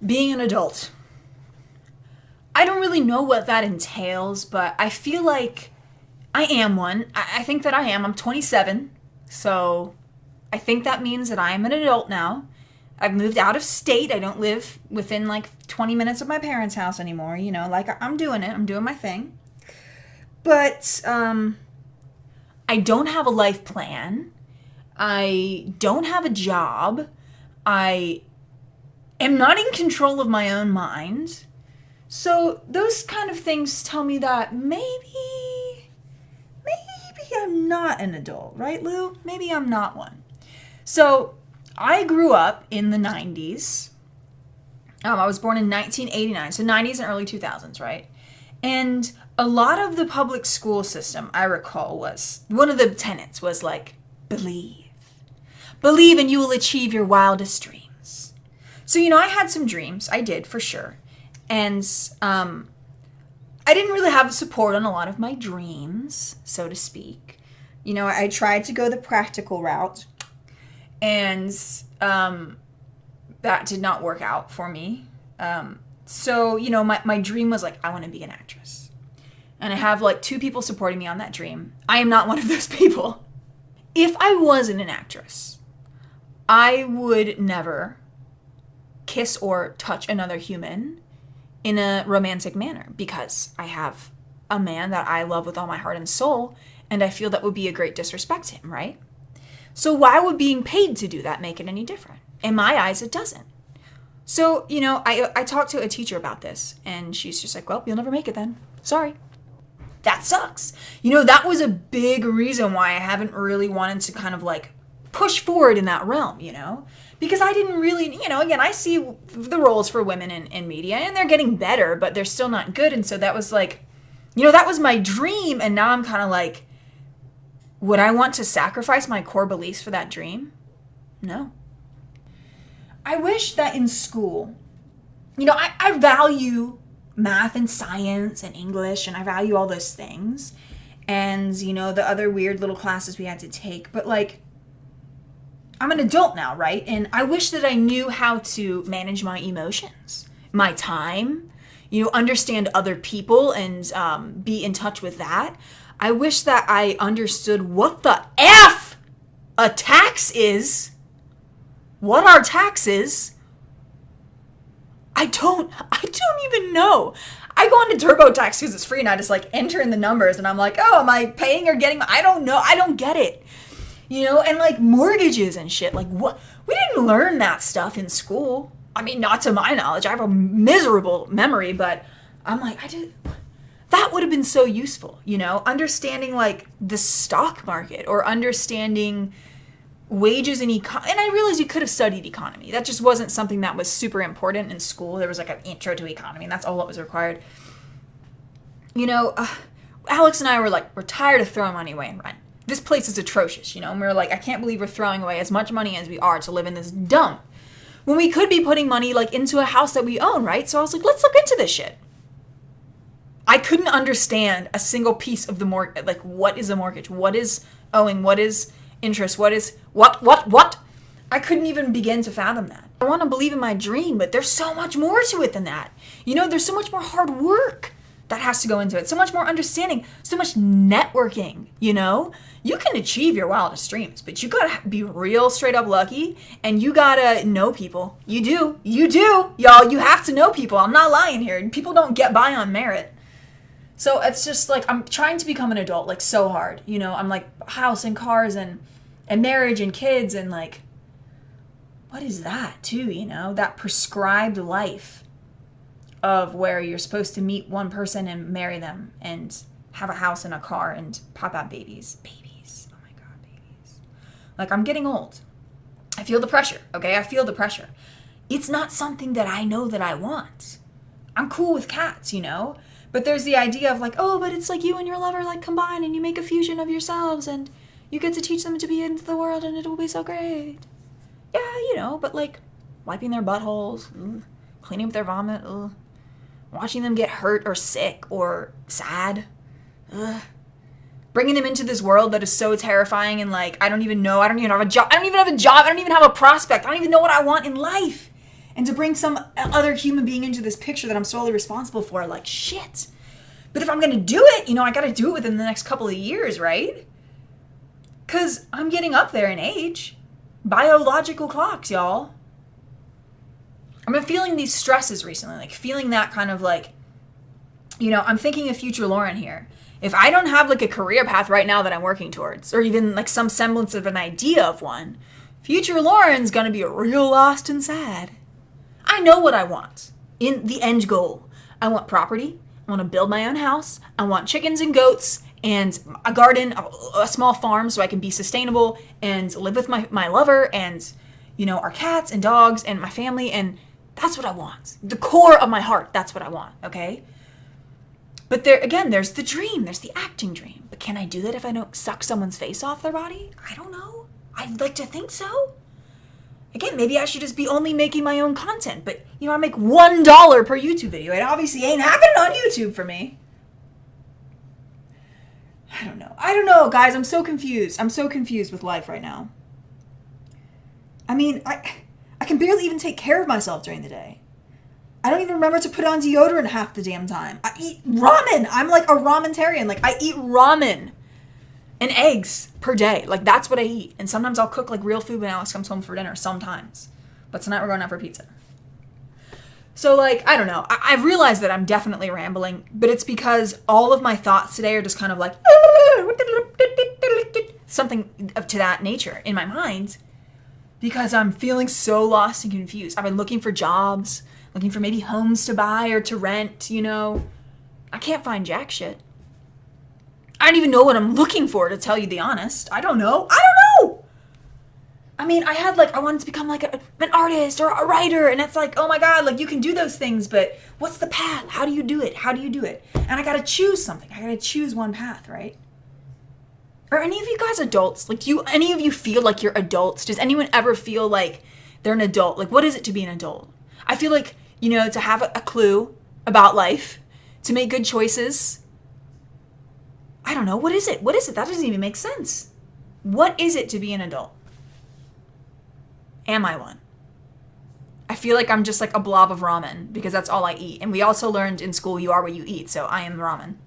being an adult. I don't really know what that entails, but I feel like I am one. I think that I am. I'm 27, so I think that means that I am an adult now. I've moved out of state. I don't live within like 20 minutes of my parents' house anymore. You know, like I'm doing it. I'm doing my thing. But I don't have a life plan. I don't have a job. I am not in control of my own mind. So those kind of things tell me that maybe I'm not an adult, right, Lou? Maybe I'm not one. So I grew up in the 90s. I was born in 1989, so 90s and early 2000s, right? And a lot of the public school system, I recall, was, one of the tenets was like, believe. Believe and you will achieve your wildest dreams. So, you know, I had some dreams. I did, for sure. And I didn't really have support on a lot of my dreams, so to speak. You know, I tried to go the practical route. And that did not work out for me. So, you know, my dream was like, I want to be an actress. And I have like 2 people supporting me on that dream. I am not one of those people. If I wasn't an actress, I would never kiss or touch another human in a romantic manner because I have a man that I love with all my heart and soul, and I feel that would be a great disrespect to him, right? So why would being paid to do that make it any different? In my eyes, it doesn't. So, you know, I talked to a teacher about this, and she's just like, well, you'll never make it then. Sorry. That sucks. You know, that was a big reason why I haven't really wanted to kind of like push forward in that realm, you know? Because I didn't really, you know, again, I see the roles for women in media, and they're getting better, but they're still not good. And so that was like, you know, that was my dream, and now I'm kind of like, would I want to sacrifice my core beliefs for that dream? No. I wish that in school, you know, I value math and science and English, and I value all those things. And, you know, the other weird little classes we had to take. But, like, I'm an adult now, right? And I wish that I knew how to manage my emotions, my time, you know, understand other people and be in touch with that. I wish that I understood what the F a tax is, what are taxes. I don't even know. I go onto TurboTax because it's free and I just like enter in the numbers and I'm like, oh, am I paying or getting? I don't know. I don't get it. You know, and like mortgages and shit. Like what? We didn't learn that stuff in school. I mean, not to my knowledge. I have a miserable memory, but I'm like, that would have been so useful, you know, understanding like the stock market or understanding wages and and I realized you could have studied economy. That just wasn't something that was super important in school. There was like an intro to economy and that's all that was required. You know, Alex and I we're tired of throwing money away in rent. This place is atrocious, you know, and we were like, I can't believe we're throwing away as much money as we are to live in this dump when we could be putting money like into a house that we own, right? So I was like, let's look into this shit. I couldn't understand a single piece of the mortgage. Like, what is a mortgage? What is owing? What is interest? What is what? I couldn't even begin to fathom that. I want to believe in my dream, but there's so much more to it than that. You know, there's so much more hard work that has to go into it. So much more understanding, so much networking, you know? You can achieve your wildest dreams, but you gotta be real straight up lucky and you gotta know people. You do, y'all. You have to know people. I'm not lying here. People don't get by on merit. So it's just like, I'm trying to become an adult, like so hard, you know, I'm like house and cars and marriage and kids and like, what is that too, you know, that prescribed life of where you're supposed to meet one person and marry them and have a house and a car and pop out babies. Oh my God, babies. Like I'm getting old. I feel the pressure, okay? I feel the pressure. It's not something that I know that I want. I'm cool with cats, you know? But there's the idea of like, oh, but it's like you and your lover like combine and you make a fusion of yourselves and you get to teach them to be into the world and it will be so great. Yeah, you know, but like wiping their buttholes, cleaning up their vomit, watching them get hurt or sick or sad, bringing them into this world that is so terrifying and like, I don't even know, I don't even have a job, I don't even have a prospect, I don't even know what I want in life. and to bring some other human being into this picture that I'm solely responsible for, like, shit. But if I'm going to do it, I got to do it within the next couple of years, right? Because I'm getting up there in age. Biological clocks, y'all. I've been feeling these stresses recently, like feeling that kind of like, I'm thinking of future Lauren here. If I don't have like a career path right now that I'm working towards, or even like some semblance of an idea of one, future Lauren's going to be real lost and sad. I know what I want in the end goal. I want property. I want to build my own house. I want chickens and goats and a garden, a small farm so I can be sustainable and live with my lover and, our cats and dogs and my family. And that's what I want. The core of my heart, that's what I want, okay? But there's the dream. There's the acting dream. But can I do that if I don't suck someone's face off their body? I don't know. I'd like to think so. Again, maybe I should just be only making my own content. But, I make $1 per YouTube video. It obviously ain't happening on YouTube for me. I don't know, guys. I'm so confused. I'm so confused with life right now. I mean, I can barely even take care of myself during the day. I don't even remember to put on deodorant half the damn time. I eat ramen. I'm like a ramentarian. Like, I eat ramen and eggs per day. Like, that's what I eat. And sometimes I'll cook like real food when Alex comes home for dinner. Sometimes. But tonight we're going out for pizza. So, like, I don't know. I've realized that I'm definitely rambling, but it's because all of my thoughts today are just kind of like something to that nature in my mind because I'm feeling so lost and confused. I've been looking for jobs, looking for maybe homes to buy or to rent, I can't find jack shit. I don't even know what I'm looking for, to tell you the honest. I don't know. I mean, I wanted to become like an artist or a writer, and it's like, oh my God, like you can do those things, but what's the path? How do you do it? And I gotta choose something. I gotta choose one path, right? Are any of you guys adults? Like, any of you feel like you're adults? Does anyone ever feel like they're an adult? Like, what is it to be an adult? I feel like, to have a clue about life, to make good choices. I don't know. What is it? That doesn't even make sense. What is it to be an adult? Am I one? I feel like I'm just like a blob of ramen because that's all I eat. And we also learned in school, you are what you eat. So I am ramen.